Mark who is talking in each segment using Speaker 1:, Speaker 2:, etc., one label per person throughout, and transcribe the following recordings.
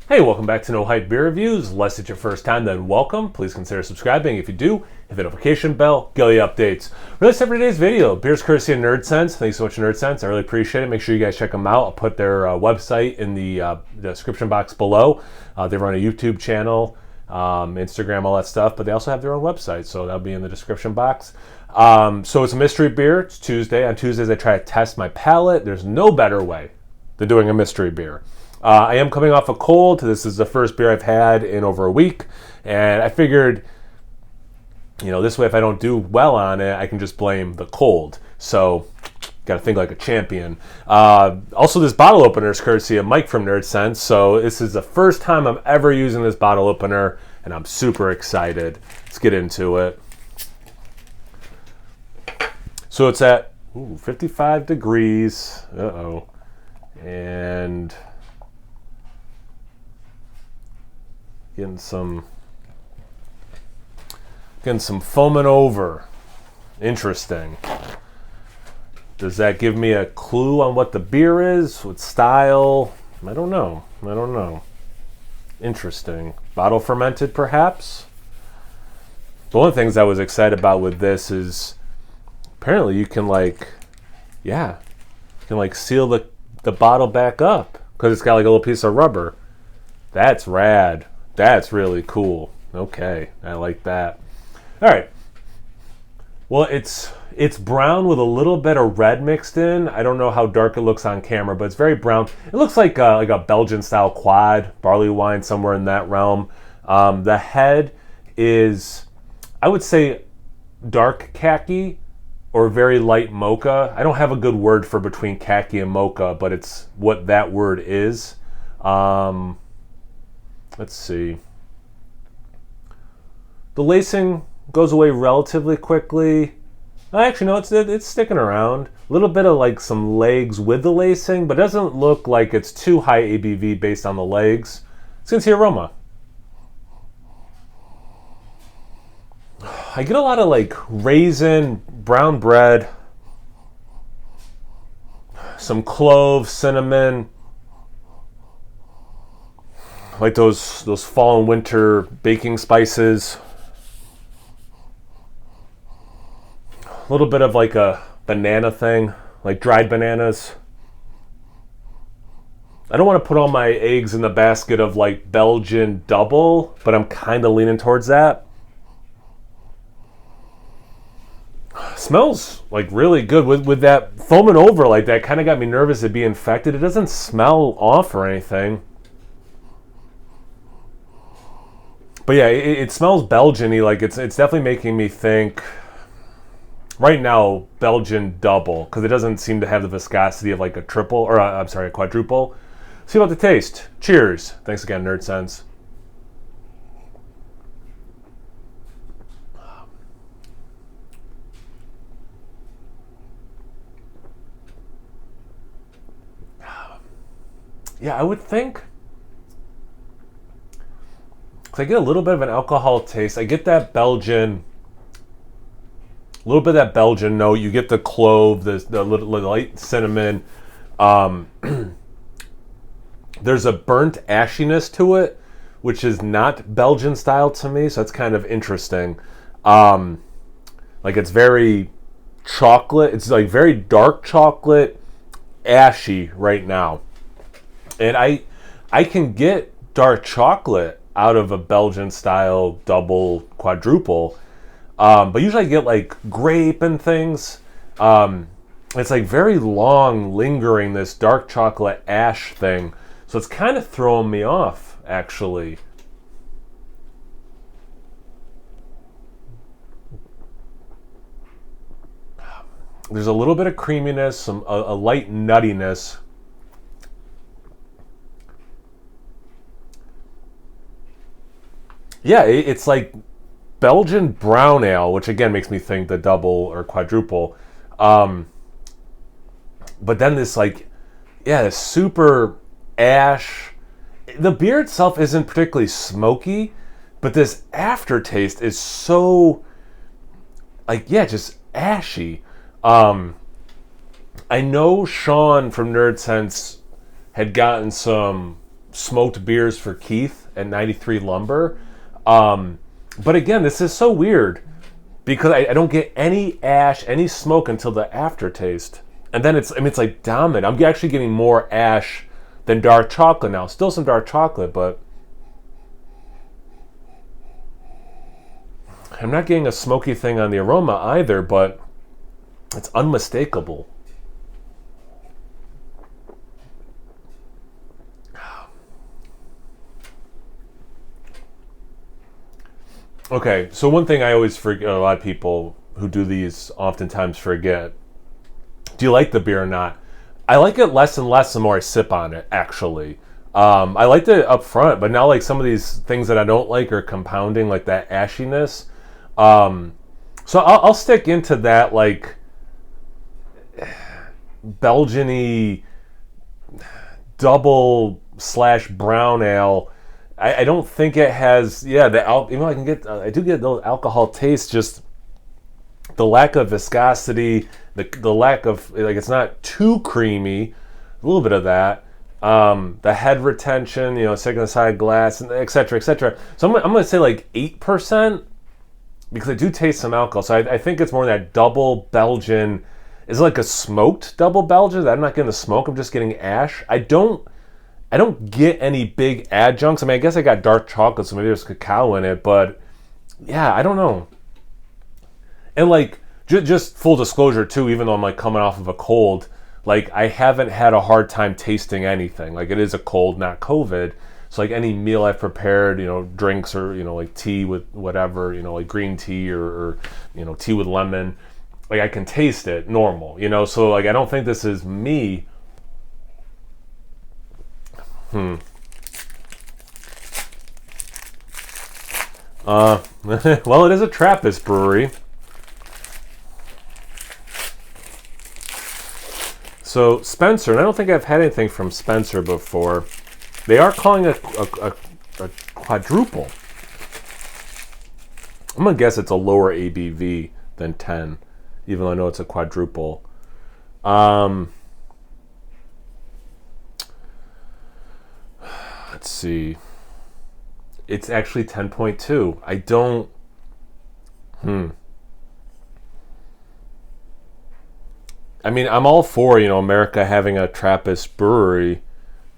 Speaker 1: Hey, welcome back to No Hype Beer Reviews. Unless it's your first time, then welcome. Please consider subscribing. If you do, hit the notification bell, get all the updates. Release every day's video. Beer's courtesy of Nerdsense. Thanks so much, Nerdsense. I really appreciate it. Make sure you guys check them out. I'll put their website in the description box below. They run a YouTube channel, Instagram, all that stuff, but they also have their own website, so that'll be in the description box. So it's a mystery beer. It's Tuesday. On Tuesdays, I try to test my palate. There's no better way than doing a mystery beer. I am coming off a cold. This is the first beer I've had in over a week. And I figured, this way if I don't do well on it, I can just blame the cold. So, got to think like a champion. Also, this bottle opener is courtesy of Mike from Nerdsense. So, this is the first time I'm ever using this bottle opener. And I'm super excited. Let's get into it. So, it's at 55 degrees. Uh-oh. And getting some foaming over. Interesting. Does that give me a clue on what the beer is? What style? I don't know. Interesting. Bottle fermented, perhaps? One of the things I was excited about with this is apparently you can seal the bottle back up because it's got like a little piece of rubber. That's rad. That's really cool. Okay, I like that. All right. Well, it's brown with a little bit of red mixed in. I don't know how dark it looks on camera, but it's very brown. It looks like a Belgian-style quad, barley wine, somewhere in that realm. The head is, I would say, dark khaki or very light mocha. I don't have a good word for between khaki and mocha, but it's what that word is. Let's see. The lacing goes away relatively quickly. Actually, no, it's sticking around. A little bit of like some legs with the lacing, but it doesn't look like it's too high ABV based on the legs. Let's get the aroma. I get a lot of like raisin, brown bread, some cloves, cinnamon, like those fall and winter baking spices. A little bit of like a banana thing, like dried bananas. I don't want to put all my eggs in the basket of like Belgian double, but I'm kind of leaning towards that. Smells like really good with that foaming over like that. Kind of got me nervous to be infected. It doesn't smell off or anything. But yeah, it smells Belgian-y. Like it's definitely making me think right now Belgian double, because it doesn't seem to have the viscosity of like a triple, or a quadruple. See about the taste. Cheers. Thanks again, Nerdsense. Yeah, I would think. I get a little bit of an alcohol taste. I get that Belgian, a little bit of that Belgian note. You get the clove, the light cinnamon. There's a burnt ashiness to it, which is not Belgian style to me, so it's kind of interesting. Like it's very chocolate. It's like very dark chocolate, ashy right now. And I can get dark chocolate out of a Belgian style double quadruple, but usually I get like grape and things. It's like very long lingering, this dark chocolate ash thing, so it's kind of throwing me off actually. There's a little bit of creaminess, a light nuttiness. Yeah, it's like Belgian brown ale, which again makes me think the double or quadruple. But then this this super ash. The beer itself isn't particularly smoky, but this aftertaste is so just ashy. I know Sean from Nerdsense had gotten some smoked beers for Keith at 93 Lumber. But again, this is so weird because I don't get any ash, any smoke until the aftertaste. And then it's like dominant. I'm actually getting more ash than dark chocolate now. Still some dark chocolate, but I'm not getting a smoky thing on the aroma either, but it's unmistakable. Okay, so one thing I always forget, a lot of people who do these oftentimes forget, do you like the beer or not? I like it less and less the more I sip on it, actually. I liked it up front, but now like some of these things that I don't like are compounding, like that ashiness. So I'll stick into that like Belgian-y double/brown ale. I don't think it has, even though I do get those alcohol tastes, just the lack of viscosity, the lack of, like, it's not too creamy, a little bit of that, the head retention, second side glass, and et cetera, et cetera. So I'm going to say like 8%, because I do taste some alcohol. So I think it's more that double Belgian. Is it like a smoked double Belgian? I'm not getting the smoke, I'm just getting ash. I don't get any big adjuncts. I mean, I guess I got dark chocolate, so maybe there's cacao in it, but yeah, I don't know. And like, just full disclosure too, even though I'm like coming off of a cold, like I haven't had a hard time tasting anything. Like it is a cold, not COVID. So like any meal I've prepared, drinks or, like tea with whatever, like green tea or tea with lemon, like I can taste it normal, so like I don't think this is me. Well, it is a Trappist brewery. So Spencer, and I don't think I've had anything from Spencer before. They are calling it a quadruple. I'm gonna guess it's a lower ABV than 10, even though I know it's a quadruple. Let's see. It's actually 10.2. I don't. I mean, I'm all for, America having a Trappist brewery,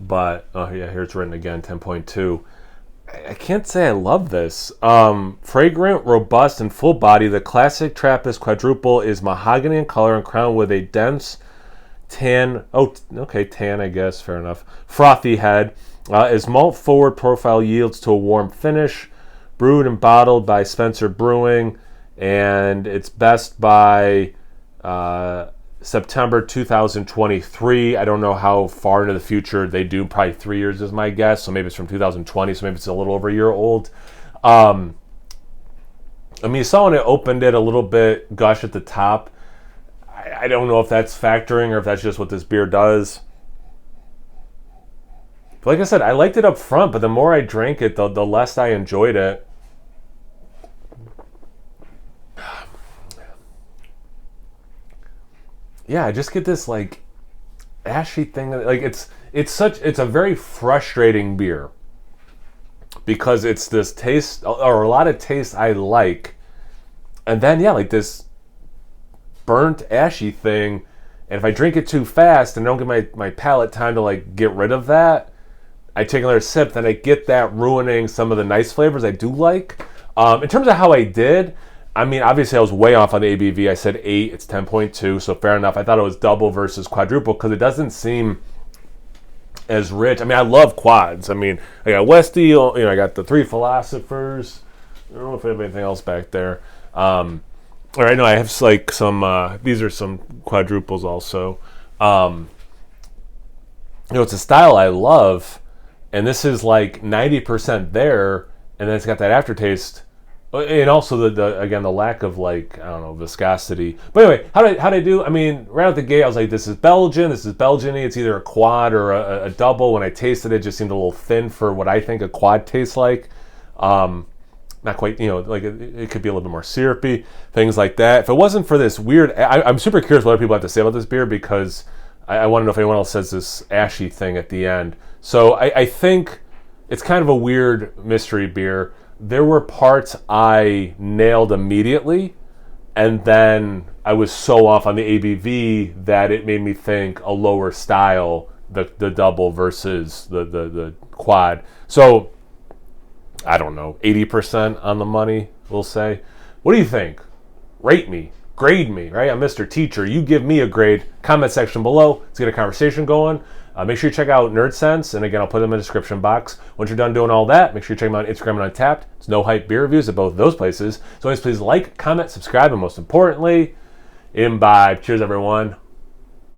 Speaker 1: but here it's written again, 10.2. I can't say I love this. Fragrant, robust, and full body, the classic Trappist quadruple is mahogany in color and crowned with a dense tan. Oh, okay, tan, I guess, fair enough. Frothy head. As malt forward profile yields to a warm finish, brewed and bottled by Spencer Brewing, and it's best by September 2023. I don't know how far into the future they do. Probably 3 years is my guess. So maybe it's from 2020. So maybe it's a little over a year old. I mean, you saw when it opened it a little bit gush at the top. I don't know if that's factoring or if that's just what this beer does. But like I said, I liked it up front, but the more I drank it, the less I enjoyed it. Yeah, I just get this like ashy thing. Like it's a very frustrating beer because it's this taste or a lot of taste I like, and then like this burnt ashy thing. And if I drink it too fast and don't give my palate time to like get rid of that, I take another sip, then I get that ruining some of the nice flavors I do like. In terms of how I did, I mean, obviously I was way off on the ABV. I said 8, it's 10.2, so fair enough. I thought it was double versus quadruple because it doesn't seem as rich. I mean, I love quads. I mean, I got Westy, I got the 3 Philosophers. I don't know if I have anything else back there. Or I know I have like some, these are some quadruples also. It's a style I love. And this is like 90% there, and then it's got that aftertaste, and also the lack of like, I don't know, viscosity. But anyway, how did I do? I mean, right out the gate, I was like, this is Belgian-y. It's either a quad or a double. When I tasted it, it just seemed a little thin for what I think a quad tastes like. Not quite, like it could be a little bit more syrupy, things like that. If it wasn't for this weird, I'm super curious what other people have to say about this beer because I want to know if anyone else says this ashy thing at the end. So I think it's kind of a weird mystery beer. There were parts I nailed immediately, and then I was so off on the ABV that it made me think a lower style, the double versus the quad. So I don't know, 80% on the money, we'll say. What do you think? Rate me, grade me, right? I'm Mr. Teacher. You give me a grade. Comment section below. Let's get a conversation going. Make sure you check out Nerdsense, and again, I'll put them in the description box. Once you're done doing all that, make sure you check them out on Instagram and Untappd. It's No Hype Beer Reviews at both of those places. So always please like, comment, subscribe, and most importantly, imbibe. Cheers, everyone.